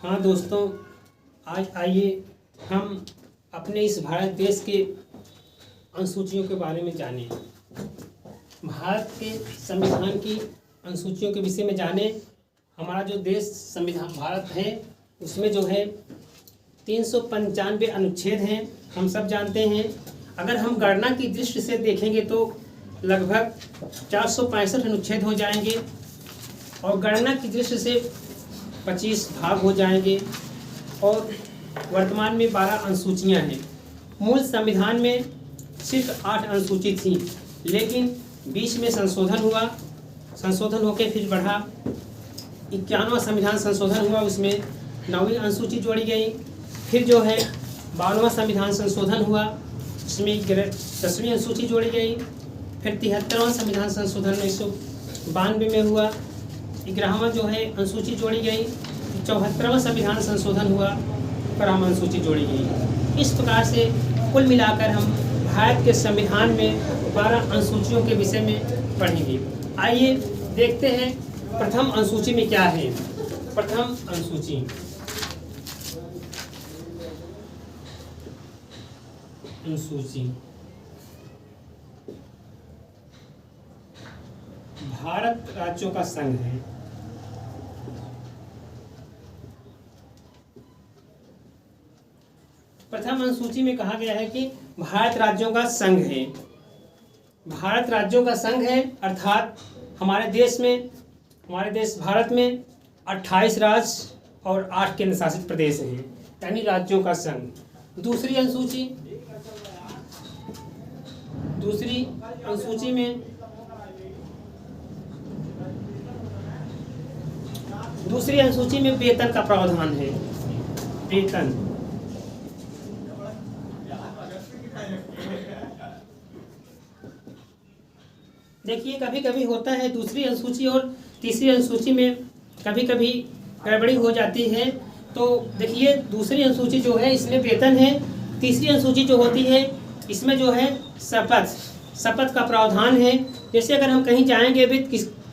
हाँ दोस्तों, आज आइए हम अपने इस भारत देश के अनुसूचियों के बारे में जानें। भारत के संविधान की अनुसूचियों के विषय में जानें। हमारा जो देश संविधान भारत है उसमें जो है 395 अनुच्छेद हैं, हम सब जानते हैं। अगर हम गणना की दृष्टि से देखेंगे तो लगभग 465 अनुच्छेद हो जाएंगे और गणना की दृष्टि से 25 भाग हो जाएंगे और वर्तमान में 12 अनुसूचियां हैं। मूल संविधान में सिर्फ 8 अनुसूची थी, लेकिन बीच में संशोधन होकर फिर बढ़ा। 91वां संविधान संशोधन हुआ, उसमें 9वीं अनुसूची जोड़ी गई। फिर जो है 52वां संविधान संशोधन हुआ, उसमें 10वीं अनुसूची जोड़ी गई। फिर 73वां संविधान संशोधन 1992 में हुआ, 11वां जो है अनुसूची जोड़ी गई। 74वां संविधान संशोधन हुआ, 11वां अनुसूची जोड़ी गई। इस प्रकार से कुल मिलाकर हम भारत के संविधान में 12 अनुसूचियों के विषय में पढ़ेंगे। आइए देखते हैं प्रथम अनुसूची में क्या है। प्रथम अनुसूची भारत राज्यों का संघ है। प्रथम अनुसूची में कहा गया है कि भारत राज्यों का संघ है। भारत राज्यों का संघ है अर्थात हमारे देश भारत में 28 राज्य और 8 केंद्र शासित प्रदेश हैं, यानी राज्यों का संघ। दूसरी अनुसूची में वेतन का प्रावधान है। वेतन देखिए, कभी कभी होता है दूसरी अनुसूची और तीसरी अनुसूची में कभी कभी गड़बड़ी हो जाती है। तो देखिए, दूसरी अनुसूची जो है इसमें वेतन है। तीसरी अनुसूची जो होती है इसमें जो है शपथ का प्रावधान है। जैसे अगर हम कहीं जाएंगे भी,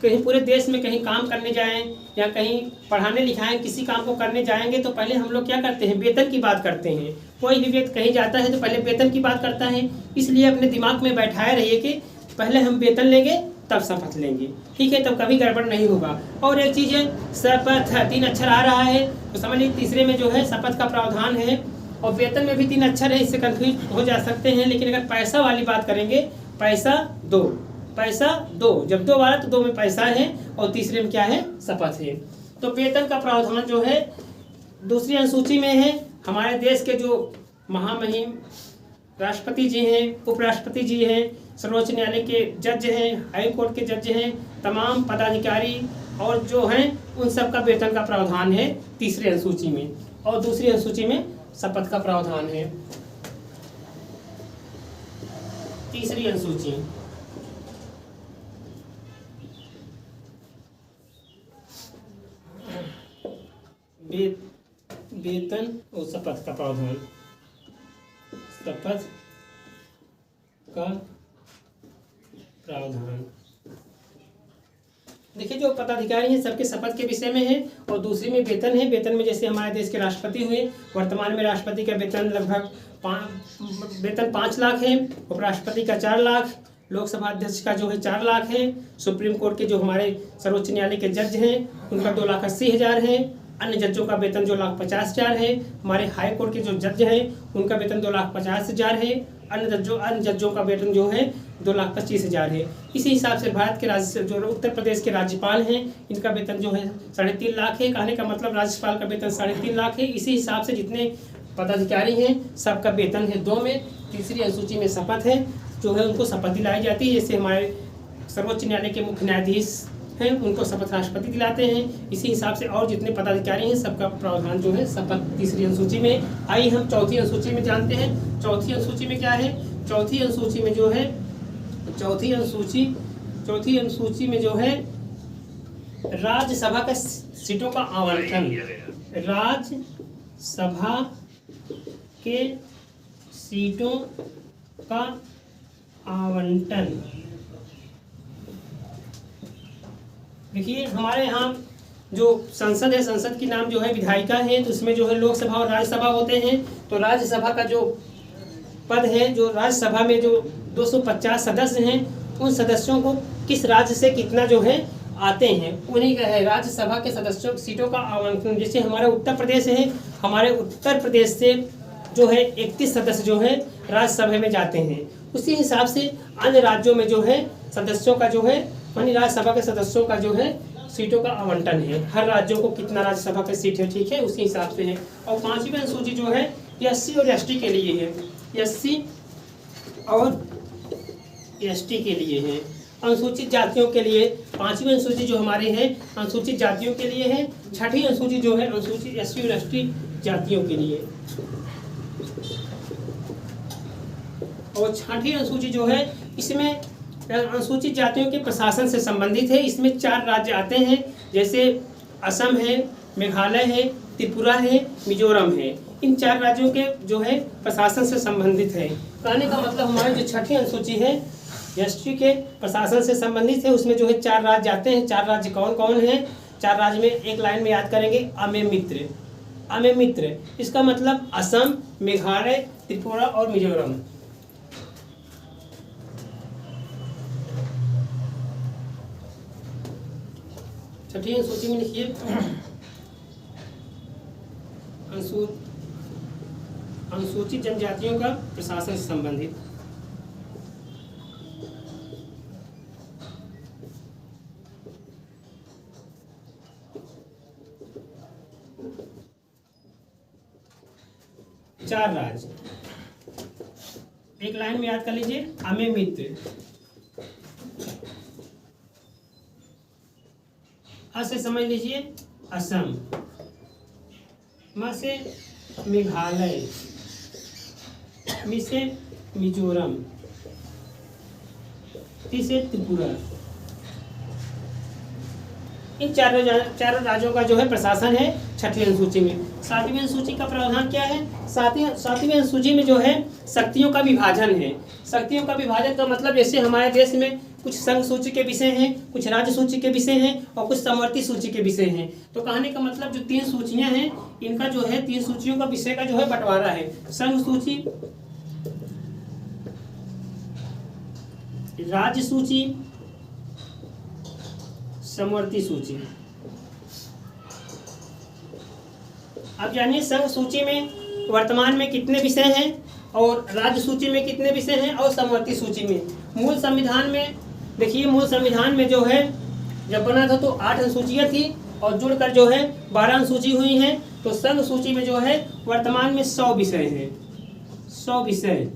कहीं पूरे देश में कहीं काम करने जाएं या कहीं पढ़ाने लिखाएं, किसी काम को करने जाएंगे तो पहले हम लोग क्या करते हैं, वेतन की बात करते हैं। कोई भी व्यक्ति कहीं जाता है तो पहले वेतन की बात करता है। इसलिए अपने दिमाग में बैठाए रहिए कि पहले हम वेतन लेंगे तब शपथ लेंगे, ठीक है, तब कभी गड़बड़ नहीं होगा। और एक चीज़ है, शपथ 3 अक्षर आ रहा है तो समझ लीजिए तीसरे में जो है शपथ का प्रावधान है और वेतन में भी 3 अक्षर है, इससे कंफ्यूज हो जा सकते हैं। लेकिन अगर पैसा वाली बात करेंगे, पैसा दो, जब 2 बार तो 2 में पैसा है और तीसरे में क्या है, शपथ है। तो वेतन का प्रावधान जो है दूसरी अनुसूची में है। हमारे देश के जो महामहिम राष्ट्रपति जी हैं, उपराष्ट्रपति जी हैं, सर्वोच्च न्यायालय के जज हैं, हाई कोर्ट के जज हैं, तमाम पदाधिकारी और जो हैं उन सब का वेतन का प्रावधान है तीसरी अनुसूची में। और दूसरी अनुसूची में शपथ का प्रावधान है। तीसरी अनुसूची वेतन और शपथ का प्रावधान। शपथ का प्रावधान देखिए, जो पदाधिकारी हैं सबके शपथ के विषय में है। और दूसरी में वेतन है। वेतन में जैसे हमारे देश के राष्ट्रपति हुए, वर्तमान में राष्ट्रपति का वेतन लगभग 5 लाख है, उपराष्ट्रपति का 4 लाख, लोकसभा अध्यक्ष का जो है 4 लाख है, सुप्रीम कोर्ट के जो हमारे सर्वोच्च न्यायालय के जज हैं उनका 2,80,000 है, अन्य जजों का वेतन 2,50,000 है, हमारे हाई कोर्ट के जो जज हैं उनका वेतन 2,50,000 है, अन्य जजों का वेतन जो है 2,25,000 है। इसी हिसाब से भारत के राज्य जो उत्तर प्रदेश के राज्यपाल हैं इनका वेतन जो है 3.5 लाख है। कहने का मतलब राज्यपाल का वेतन 3.5 लाख है। इसी हिसाब से जितने पदाधिकारी हैं सबका वेतन है 2 में। तीसरी अनुसूची में शपथ है, जो है उनको शपथ दिलाई जाती है। जैसे हमारे सर्वोच्च न्यायालय के मुख्य न्यायाधीश हैं उनको शपथ राष्ट्रपति दिलाते हैं। इसी हिसाब से और जितने पदाधिकारी हैं सबका प्रावधान जो है शपथ तीसरी अनुसूची में। आइए हम चौथी अनुसूची में जानते हैं। चौथी अनुसूची में क्या है, चौथी अनुसूची में जो है राज्यसभा का सीटों का आवंटन। राज्यसभा के सीटों का आवंटन। देखिए, हमारे यहाँ जो संसद है, संसद की नाम जो है विधायिका है, तो उसमें जो है लोकसभा और राज्यसभा होते हैं। तो राज्यसभा का जो पद है, जो राज्यसभा में जो 250 सदस्य हैं, उन सदस्यों को किस राज्य से कितना जो है आते हैं, उन्हीं का है राज्यसभा के सदस्यों सीटों का आवंटन। जैसे हमारा उत्तर प्रदेश है, हमारे उत्तर प्रदेश से जो है 31 सदस्य जो है राज्यसभा में जाते हैं। उसी हिसाब से अन्य राज्यों में जो है सदस्यों का जो है, यानी राज्यसभा के सदस्यों का जो है सीटों का आवंटन है। हर राज्यों को कितना राज्यसभा का सीट है, ठीक है, उसी हिसाब से है। और 5वीं अनुसूची जो है SC और ST के लिए है, SC और ST के लिए है। अनुसूचित जातियों के लिए 5वीं अनुसूची जो हमारे है अनुसूचित जातियों के लिए है। 6ठी अनुसूची जो है अनुसूचित SC और ST जातियों के लिए। और 6ठी अनुसूची जो है इसमें अनुसूचित जातियों के प्रशासन से संबंधित है। इसमें 4 राज्य आते हैं, जैसे असम है, मेघालय है, त्रिपुरा है, मिजोरम है। इन 4 राज्यों के जो है प्रशासन से संबंधित है। कहने का मतलब हमारी जो 6ठी अनुसूची है ST के प्रशासन से संबंधित है। उसमें जो है 4 राज्य आते हैं। 4 राज्य कौन कौन हैं? 4 राज्य में एक लाइन में याद करेंगे, अमे मित्र। अमे मित्र इसका मतलब असम, मेघालय, त्रिपुरा और मिजोरम। छठी अनुसूची में लिखिए अनुसूचित जनजातियों का प्रशासन से संबंधित। चार राज्य एक लाइन में याद कर लीजिए, अमे मित्र, अ से समझ लीजिए असम, म से मेघालय, मी से मिजोरम, ती से त्रिपुरा। इन चारों राज्यों का जो है प्रशासन है 6ठी अनुसूची में। 7वीं अनुसूची का प्रावधान क्या है? 7वीं अनुसूची में जो है शक्तियों का विभाजन है। शक्तियों का विभाजन का मतलब जैसे हमारे देश में कुछ संघ सूची के विषय हैं, कुछ राज्य सूची के विषय हैं और कुछ समवर्ती सूची के विषय हैं। तो कहने का मतलब जो 3 सूचियां हैं, इनका जो है 3 सूचियों का विषय का जो है बंटवारा है। संघ सूची, राज्य सूची, समवर्ती सूची। अब जानिए संघ सूची में वर्तमान में कितने विषय हैं और राज्य सूची में कितने विषय हैं और समवर्ती सूची में। मूल संविधान में देखिए, मूल संविधान में जो है जब बना था तो 8 अनुसूचियां थी और जुड़कर जो है 12 अनुसूची हुई हैं। तो संघ सूची में जो है वर्तमान में 100 विषय हैं। 100 विषय,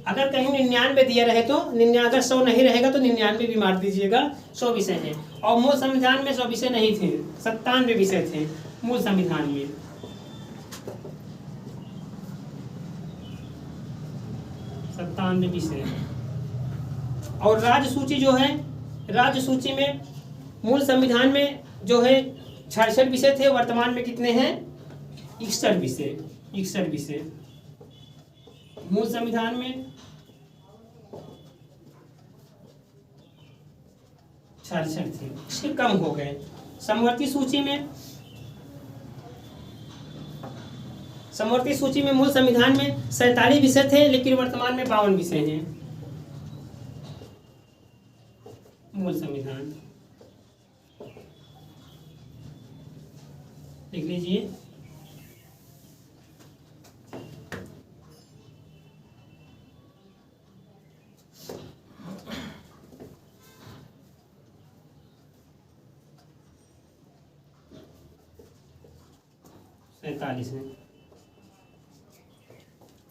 अगर कहीं 99 दिया रहे तो 99, अगर 100 नहीं रहेगा तो 99 भी मार दीजिएगा। 100 विषय हैं। और मूल संविधान में 100 विषय नहीं थे, 97 विषय थे मूल संविधान में। विषय। और राज्य सूची जो है, राज्य सूची में मूल संविधान में जो है 66 विषय थे, वर्तमान में कितने हैं? 61 विषय। 61 विषय मूल संविधान में 66 थे, इसके कम हो गए। समवर्ती सूची में मूल संविधान में 47 विषय थे, लेकिन वर्तमान में 52 विषय हैं मूल संविधान। लिख लीजिए। है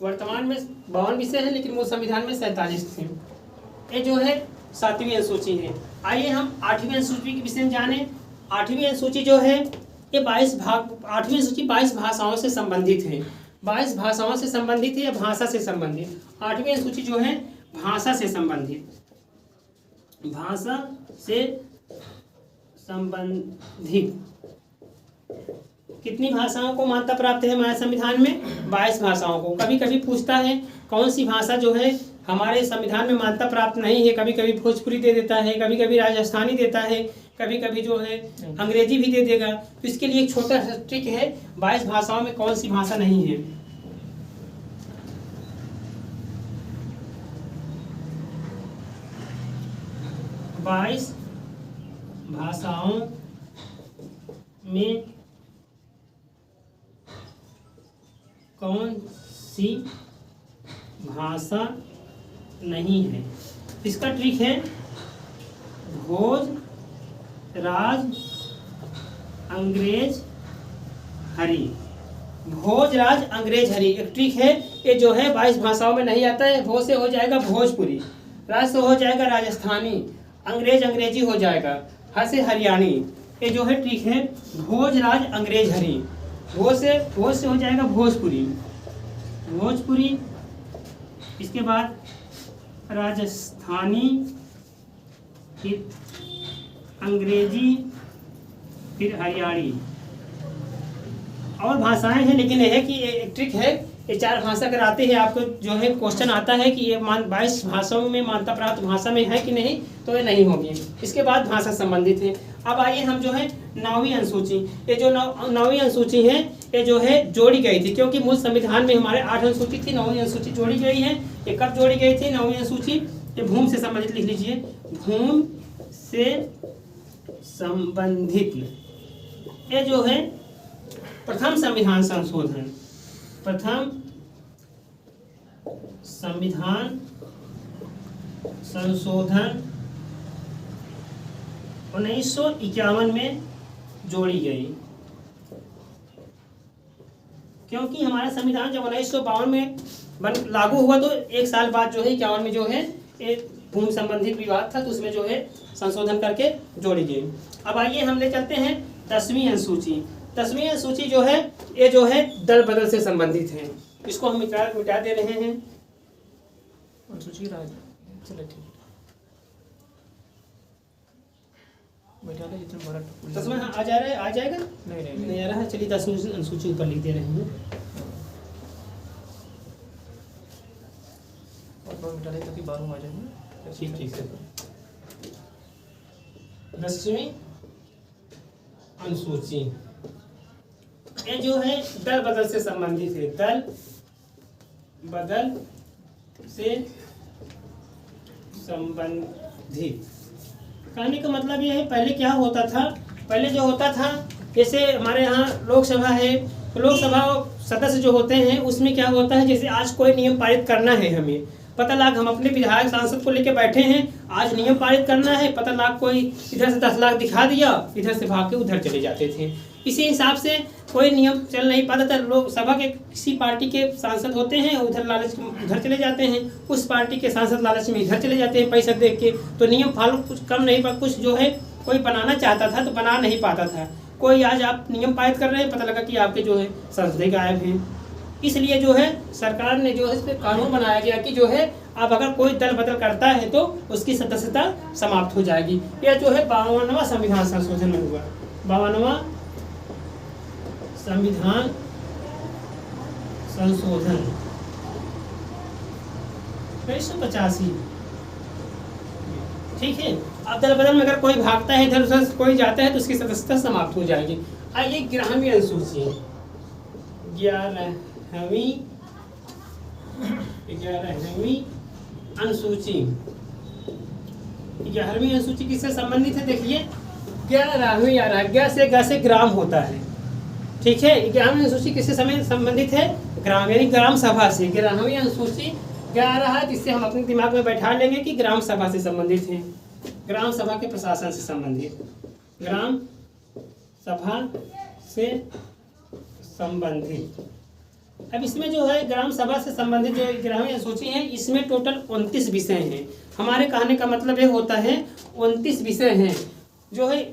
वर्तमान में 52 विषय हैं, लेकिन मूल संविधान में 47 थे। ये जो है 7वीं अनुसूची है। आइए हम 8वीं अनुसूची के विषय में जाने। 8वीं अनुसूची जो है ये 8वीं अनुसूची 22 भाषाओं से संबंधित है। 22 भाषाओं से संबंधित है या भाषा से संबंधित। 8वीं अनुसूची जो है भाषा से संबंधित, भाषा से संबंधित। कितनी भाषाओं को मान्यता प्राप्त है हमारे संविधान में? 22 भाषाओं को। कभी कभी पूछता है कौन सी भाषा जो है हमारे संविधान में मान्यता प्राप्त नहीं है। कभी कभी भोजपुरी दे देता है, कभी कभी राजस्थानी देता है, कभी कभी जो है अंग्रेजी भी दे देगा। तो इसके लिए एक छोटा सा ट्रिक है, 22 भाषाओं में कौन सी भाषा नहीं है। बाईस भाषाओं में कौन सी भाषा नहीं है। इसका ट्रिक है भोज, राज, अंग्रेज, हरी। भोज, राज, अंग्रेज, हरी एक ट्रिक है। ये जो है 22 भाषाओं में नहीं आता है। भोज से हो जाएगा भोजपुरी, राज से हो जाएगा राजस्थानी, अंग्रेज अंग्रेजी हो जाएगा, हर से हरियाणी। ये जो है ट्रिक है भोज, राज, अंग्रेज, हरी। भोज से हो जाएगा भोजपुरी, भोजपुरी, इसके बाद राजस्थानी, फिर अंग्रेजी, फिर हरियाणी। और भाषाएं हैं, लेकिन यह है कि एक ट्रिक है, ये 4 भाषा अगर आते हैं आपको जो है क्वेश्चन आता है कि ये 22 भाषाओं में मान्यता प्राप्त भाषा में है कि नहीं, तो ये नहीं होगी। इसके बाद भाषा संबंधित है। अब आइए हम जो है 9वीं अनुसूची, ये जो 9वीं अनुसूची है ये जो है जोड़ी गई थी, क्योंकि मूल संविधान में हमारे 8 अनुसूची थी, 9वीं अनुसूची जोड़ी गई है। ये कब जोड़ी गई थी 9वीं अनुसूची? ये भूमि से संबंधित लिख लीजिए, भूमि से संबंधित। ये जो है प्रथम संविधान संशोधन, प्रथम संविधान संशोधन 1951 में जोड़ी गई, क्योंकि हमारा संविधान जब 1952 में लागू हुआ तो एक साल बाद जो है 51 में जो है एक भूमि संबंधित विवाद था, तो उसमें जो है संशोधन करके जोड़ी गई। अब आइए हम ले चलते हैं 10वीं अनुसूची। 10वीं अनुसूची जो है ये जो है दल बदल से संबंधित है, इसको हम मिटा दे रहे हैं। अनुसूची चलो ठीक, दसवां आ जा रहा है, आ जाएगा नहीं आ रहा है। चलिए 10वीं अनुसूची ऊपर लिख दे रहे हैं। मिटा ले ताकि 12वां आ जाएगा। ठीक है। 10वीं अनुसूची ये जो है दल बदल से संबंधित है, दल बदल से संबंधित। कहने का मतलब ये है, पहले क्या होता था, पहले जो होता था जैसे हमारे यहाँ लोकसभा है, तो लोकसभा सदस्य जो होते हैं उसमें क्या होता है, जैसे आज कोई नियम पारित करना है, हमें पता लाख हम अपने विधायक सांसद को लेकर बैठे हैं, आज नियम पारित करना है, पता लाख कोई इधर से 10 लाख दिखा दिया, इधर से भाग के उधर चले जाते थे। इसी हिसाब से कोई नियम चल नहीं पाता था। लोकसभा के किसी पार्टी के सांसद होते हैं, उधर लालच उधर चले जाते हैं, उस पार्टी के सांसद लालच में इधर चले जाते हैं पैसा देख के, तो नियम फॉलो कुछ कम नहीं पा, कुछ जो है कोई बनाना चाहता था तो बना नहीं पाता था। कोई आज आप नियम पारित कर रहे हैं, पता लगा कि आपके जो है सांसद गायब हैं। इसलिए जो है सरकार ने जो है इस पर कानून बनाया गया कि जो है अब अगर कोई दल बदल करता है तो उसकी सदस्यता समाप्त हो जाएगी। यह जो है 52वां संविधान संशोधन में हुआ, 52वां संविधान संशोधन 1985। ठीक है। अब दल बदल में अगर कोई भागता है इधर उधर कोई जाता है तो उसकी सदस्यता समाप्त हो जाएगी। आइए 11वीं अनुसूची, 11वीं अनुसूची, 11वीं अनुसूची किससे संबंधित है? देखिए 11वीं आ रहा है, ग से ग्राम होता है। ठीक है, 11वीं अनुसूची किससे संबंधित है? ग्राम, यानी ग्राम सभा से। 11वीं अनुसूची क्या आ रहा है, जिससे हम अपने दिमाग में बैठा लेंगे कि ग्राम सभा से संबंधित है, ग्राम सभा के प्रशासन से संबंधित, ग्राम सभा से संबंधित। अब इसमें जो है ग्राम सभा से संबंधित जो 11वीं अनुसूची है, इसमें टोटल 29 विषय हैं। हमारे कहने का मतलब ये होता है 29 विषय हैं जो है,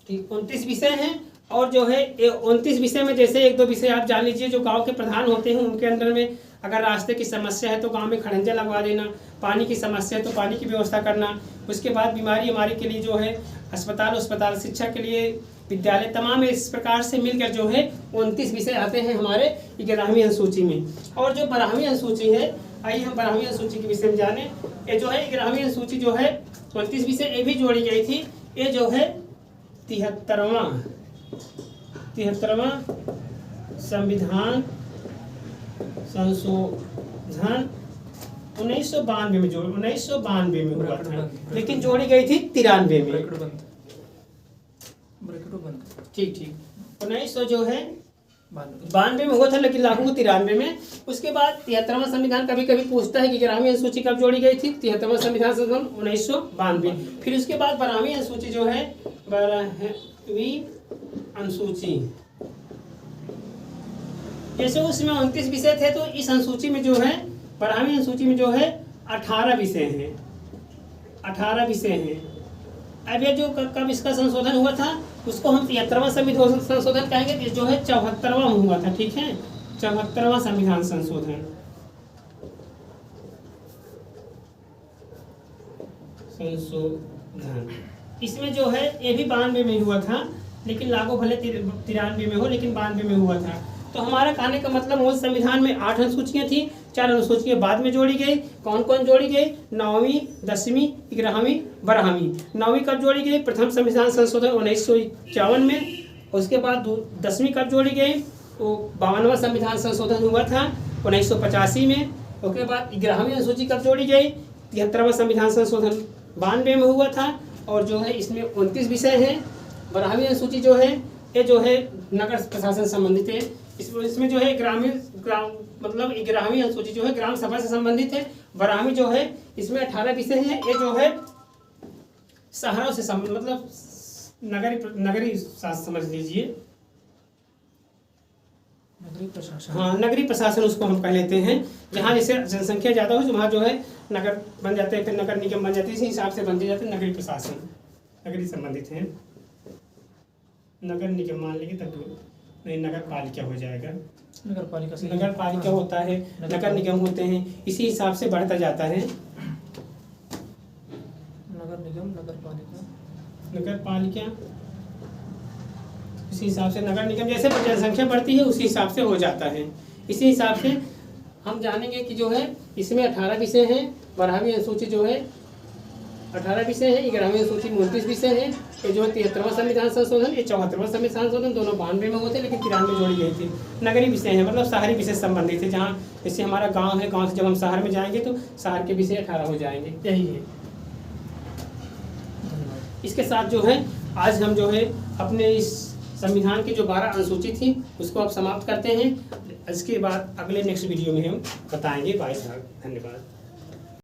ठीक 29 विषय हैं। और जो है 29 विषय में जैसे 1-2 विषय आप जान लीजिए, जो गांव के प्रधान होते हैं उनके अंडर में अगर रास्ते की समस्या है तो गांव में खड़ंजा लगवा देना, पानी की समस्या है तो पानी की व्यवस्था करना, उसके बाद बीमारी हमारे के लिए जो है अस्पताल, शिक्षा के लिए विद्यालय, तमाम इस प्रकार से मिलकर जो है 29 विषय आते हैं हमारे 11वीं अनुसूची में। और जो 12वीं अनुसूची है, आइए हम 12वीं अनुसूची के विषय में जाने। ये जो है 11वीं अनुसूची जो है 29 विषय ये भी जोड़ी गई थी, ये जो है 73वां संविधान संशोधन 1992 में 1992 में हुआ था, लेकिन जोड़ी गई थी 93 में। ब्रैकेट बंद, ठीक 1900 जो है 92 92 में हुआ था, लेकिन लागू 93 में। उसके बाद 73वां संविधान कभी कभी पूछता है कि ग्रामीण अनुसूची कब जोड़ी गई थी। 73वां संविधान संशोधन 1992। फिर उसके बाद 12वीं अनुसूची जो है 12वीं अनुसूची, जैसे उसमें 29 विषय थे, तो इस अनुसूची में जो है 12वीं अनुसूची में जो है 18 विषय हैं। 18 विषय हैं। अब ये जो कब इसका संशोधन हुआ था उसको हम 73वां संविधान संशोधन कहेंगे, जो है 74वां हुआ था। ठीक है, 74वां संविधान संशोधन इसमें जो है ये भी 92 में हुआ था, लेकिन लागू भले 93 में हो, लेकिन 92 में हुआ था। तो हमारा कहने का मतलब मूल संविधान में 8 अनुसूचियाँ थी, 4 अनुसूचियाँ बाद में जोड़ी गई। कौन कौन जोड़ी गई? 9वीं, 10वीं, 11वीं, 12वीं। 9वीं कब जोड़ी गई? प्रथम संविधान संशोधन 1951 में। उसके बाद 10वीं कब जोड़ी गई? वो 52वां संविधान संशोधन हुआ था 1985 में। उसके बाद 11वीं अनुसूची कब जोड़ी गई? 73वां संविधान संशोधन 92 में हुआ था। और जो है इसमें 29 विषय हैं। 12वीं अनुसूची जो है ये जो है नगर प्रशासन संबंधित है। इसमें जो है मतलब 11वीं अनुसूची जो है ग्राम सभा से संबंधित है। 12वीं जो है इसमें 18 विषय हैं। ये जो है शहरों से मतलब नगरी शासन समझ लीजिए, नगरीय प्रशासन। हाँ, नगरीय प्रशासन उसको हम कह लेते हैं। जहाँ जैसे जनसंख्या ज़्यादा हो वहाँ जो है नगर बन जाते हैं, फिर नगर निगम बन जाते हैं। इसी हिसाब से बनते जाते हैं नगरीय प्रशासन, नगरीय संबंधित हैं। नगर निगम मान लेंगे तब नहीं, नगर पालिका हो जाएगा। नगर पालिका होता है, नगर निगम होते हैं। इसी हिसाब से बढ़ता जाता है। नगर निगम, नगर पालिका इसी हिसाब से नगर निगम, जैसे जनसंख्या बढ़ती है उसी हिसाब से हो जाता है। इसी हिसाब से हम जानेंगे कि जो है इसमें 18 विषय हैं। 12वीं अनुसूची जो है 18 विषय हैं। 11वीं अनुसूची 29 विषय हैं। ये जो है 73वां संविधान संशोधन, ये 74वां संविधान संशोधन, दोनों 92 में होते, लेकिन 93 में जोड़ी गई थी। नगरीय विषय हैं, मतलब शहरी विषय संबंधित है। जहाँ जैसे हमारा गांव है, गांव से जब हम शहर में जाएंगे तो शहर के विषय 18 हो जाएंगे। यही है। इसके साथ जो है आज हम जो है अपने इस संविधान की जो 12 अनुसूची थी उसको अब समाप्त करते हैं। इसके बाद अगले नेक्स्ट वीडियो में हम बताएंगे। बाय, धन्यवाद।